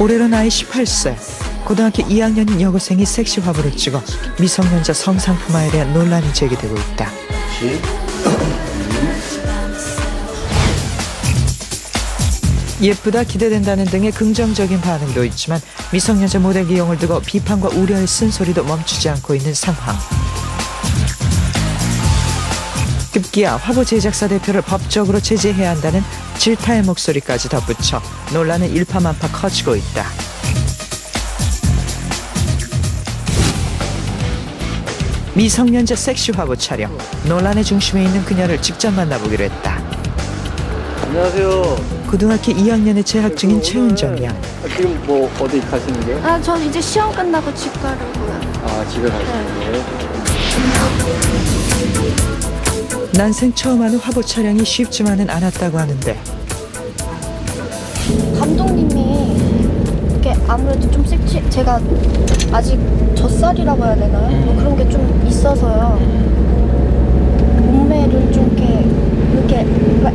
올해로 나이 18세, 고등학교 2학년인 여고생이 섹시 화보를 찍어 미성년자 성상품화에 대한 논란이 제기되고 있다. 예쁘다, 기대된다는 등의 긍정적인 반응도 있지만 미성년자 모델 기용을 두고 비판과 우려의 쓴소리도 멈추지 않고 있는 상황. 급기야 화보 제작사 대표를 법적으로 제재해야 한다는 질타의 목소리까지 덧붙여 논란은 일파만파 커지고 있다. 미성년자 섹시 화보 촬영, 논란의 중심에 있는 그녀를 직접 만나보기로 했다. 안녕하세요. 고등학교 2학년에 재학 중인 최은정 양. 지금 뭐 어디 가시는데요? 전 이제 시험 끝나고 집 가려고요. 집에 가시는데요? 난생 처음 하는 화보 촬영이 쉽지만은 않았다고 하는데 감독님이 이렇게 아무래도 좀 제가 아직 젖살이라고 해야 되나요? 뭐 그런 게 좀 있어서요. 몸매를 좀 이렇게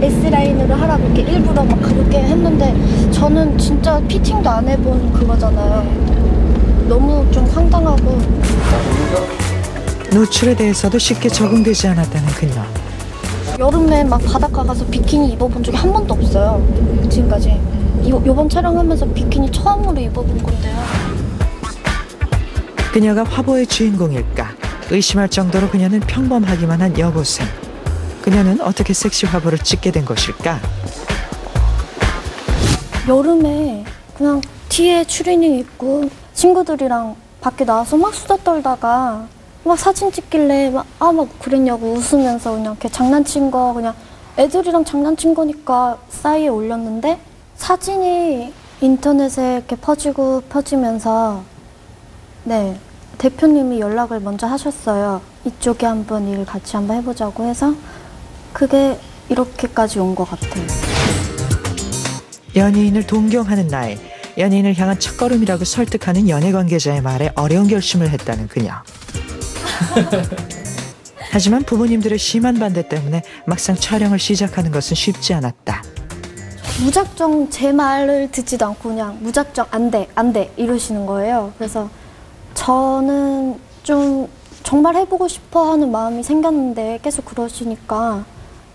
S라인으로 하라고 이렇게 일부러 막 그렇게 했는데 저는 진짜 피팅도 안 해본 그거잖아요. 너무 좀 황당하고. 노출에 대해서도 쉽게 적응되지 않았다는 그녀. 여름에 막 바닷가 가서 비키니 입어본 적이 한 번도 없어요. 지금까지. 요번 촬영하면서 비키니 처음으로 입어본 건데요. 그녀가 화보의 주인공일까 의심할 정도로 그녀는 평범하기만 한 여고생. 그녀는 어떻게 섹시 화보를 찍게 된 것일까? 여름에 그냥 티에 추리닝 입고 친구들이랑 밖에 나와서 막 수다 떨다가 막 사진 찍길래 막 그랬냐고 웃으면서 그냥 이렇게 장난친 거, 그냥 애들이랑 장난친 거니까 싸이에 올렸는데 사진이 인터넷에 이렇게 퍼지면서 네, 대표님이 연락을 먼저 하셨어요. 이쪽에 한번 일 같이 한번 해보자고 해서 그게 이렇게까지 온 것 같아요. 연예인을 동경하는 나이, 연예인을 향한 첫걸음이라고 설득하는 연예 관계자의 말에 어려운 결심을 했다는 그녀. 하지만 부모님들의 심한 반대 때문에 막상 촬영을 시작하는 것은 쉽지 않았다. 무작정 제 말을 듣지도 않고 그냥 무작정 안 돼 이러시는 거예요. 그래서 저는 좀 정말 해보고 싶어 하는 마음이 생겼는데 계속 그러시니까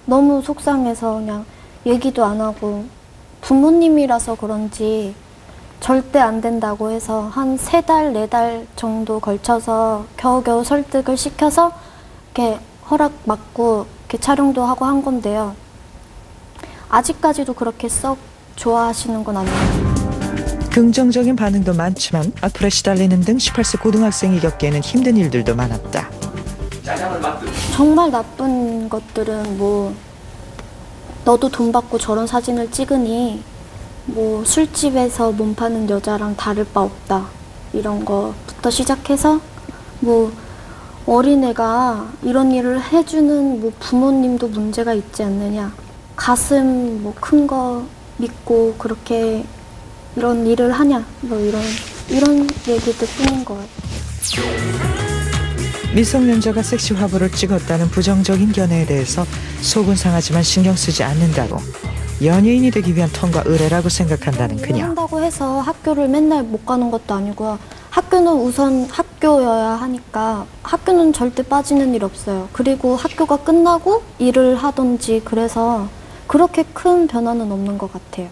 너무 속상해서 그냥 얘기도 안 하고, 부모님이라서 그런지 절대 안 된다고 해서 한 3달, 4달 정도 걸쳐서 겨우겨우 설득을 시켜서 이렇게 허락 받고 이렇게 촬영도 하고 한 건데요. 아직까지도 그렇게 썩 좋아하시는 건 아니에요. 긍정적인 반응도 많지만 악플에 시달리는 등 18세 고등학생이 겪기에는 힘든 일들도 많았다. 정말 나쁜 것들은 뭐 너도 돈 받고 저런 사진을 찍으니 뭐 술집에서 몸 파는 여자랑 다를 바 없다, 이런 거부터 시작해서 뭐 어린애가 이런 일을 해주는 뭐 부모님도 문제가 있지 않느냐, 가슴 뭐 큰 거 믿고 그렇게 이런 일을 하냐, 뭐 이런 얘기들 뿐인 거예요. 미성년자가 섹시 화보를 찍었다는 부정적인 견해에 대해서 속은 상하지만 신경 쓰지 않는다고, 연예인이 되기 위한 턴과 의뢰라고 생각한다는 그녀. 한다고 해서 학교를 맨날 못 가는 것도 아니고요. 학교는 우선 학교여야 하니까 학교는 절대 빠지는 일 없어요. 그리고 학교가 끝나고 일을 하던지, 그래서 그렇게 큰 변화는 없는 것 같아요.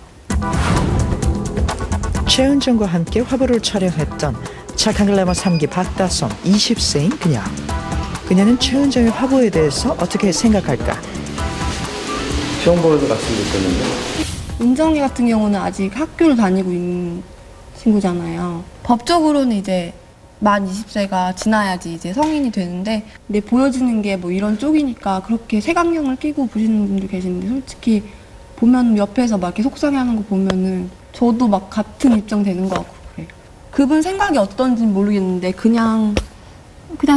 최은정과 함께 화보를 촬영했던 착한 글래머 3기 박다솜, 20세인 그녀. 그녀는 최은정의 화보에 대해서 어떻게 생각할까? 시험 보면서 같이 느꼈는데. 은정이 같은 경우는 아직 학교를 다니고 있는 친구잖아요. 법적으로는 이제 만 20세가 지나야지 이제 성인이 되는데, 근데 보여지는 게 뭐 이런 쪽이니까 그렇게 색안경을 끼고 보시는 분들 계시는데, 솔직히 보면 옆에서 막 이렇게 속상해하는 거 보면은 저도 막 같은 입장 되는 것 같고 그래요. 그분 생각이 어떤지는 모르겠는데 그냥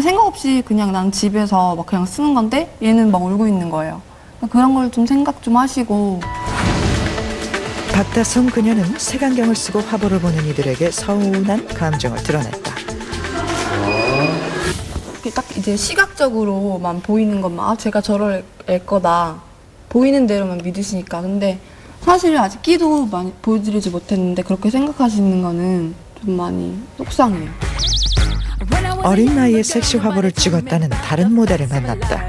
생각 없이 그냥 난 집에서 막 그냥 쓰는 건데 얘는 막 울고 있는 거예요. 그런 걸 좀 생각 좀 하시고. 박다솜 그녀는 색안경을 쓰고 화보를 보는 이들에게 서운한 감정을 드러냈다. 딱 이제 시각적으로만 보이는 것만, 제가 저럴 애 거다 보이는 대로만 믿으시니까. 근데 사실 아직 끼도 많이 보여드리지 못했는데 그렇게 생각하시는 거는 좀 많이 속상해요. 어린 나이에 섹시 화보를 찍었다는 다른 모델을 만났다.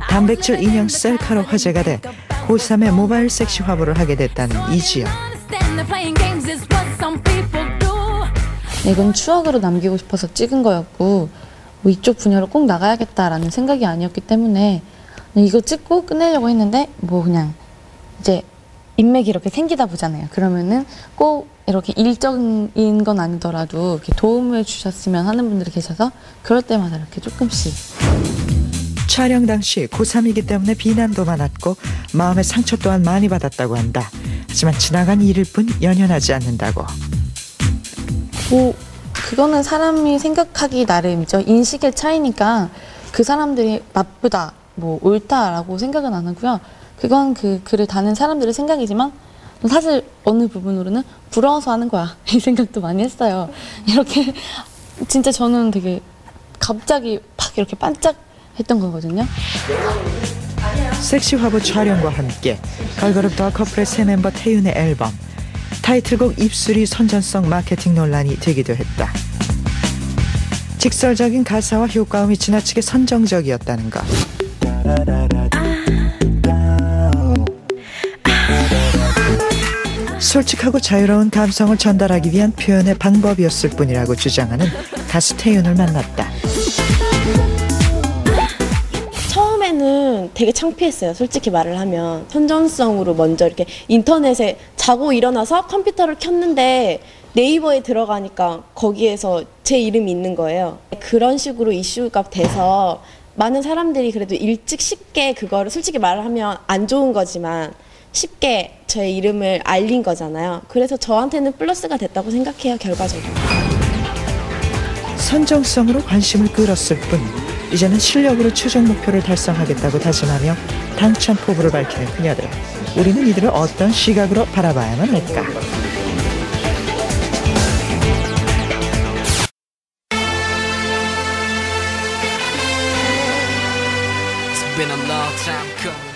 단백질 인형 셀카로 화제가 돼 고3의 모바일 섹시 화보를 하게 됐다는 이지연. 이건 추억으로 남기고 싶어서 찍은 거였고 뭐 이쪽 분야로 꼭 나가야겠다라는 생각이 아니었기 때문에 이거 찍고 끝내려고 했는데 뭐 그냥 이제 인맥이 이렇게 생기다 보잖아요. 그러면은 꼭 이렇게 일적인 건 아니더라도 이렇게 도움을 주셨으면 하는 분들이 계셔서 그럴 때마다 이렇게 조금씩. 촬영 당시 고3이기 때문에 비난도 많았고 마음의 상처 또한 많이 받았다고 한다. 하지만 지나간 일일 뿐 연연하지 않는다고. 뭐 그거는 사람이 생각하기 나름이죠. 인식의 차이니까 그 사람들이 나쁘다, 뭐 옳다라고 생각은 안 하고요. 그건 그 글을 다는 사람들의 생각이지만 사실 어느 부분으로는 부러워서 하는 거야 이 생각도 많이 했어요. 이렇게 진짜 저는 되게 갑자기 팍 이렇게 반짝했던 거거든요. 섹시 화보 촬영과 함께 걸그룹 더 커플의 새 멤버 태윤의 앨범 타이틀곡 입술이 선전성 마케팅 논란이 되기도 했다. 직설적인 가사와 효과음이 지나치게 선정적이었다는 것. 솔직하고 자유로운 감성을 전달하기 위한 표현의 방법이었을 뿐이라고 주장하는 가수 태윤을 만났다. 처음에는 되게 창피했어요. 솔직히 말을 하면 선전성으로 먼저 이렇게 인터넷에 자고 일어나서 컴퓨터를 켰는데 네이버에 들어가니까 거기에서 제 이름이 있는 거예요. 그런 식으로 이슈가 돼서 많은 사람들이 그래도 일찍 쉽게 그거를 솔직히 말을 하면 안 좋은 거지만 쉽게 저의 이름을 알린 거잖아요. 그래서 저한테는 플러스가 됐다고 생각해요, 결과적으로. 선정성으로 관심을 끌었을 뿐 이제는 실력으로 최종 목표를 달성하겠다고 다짐하며 당찬 포부를 밝히는 그녀들. 우리는 이들을 어떤 시각으로 바라봐야만 할까? It's been a long time coming.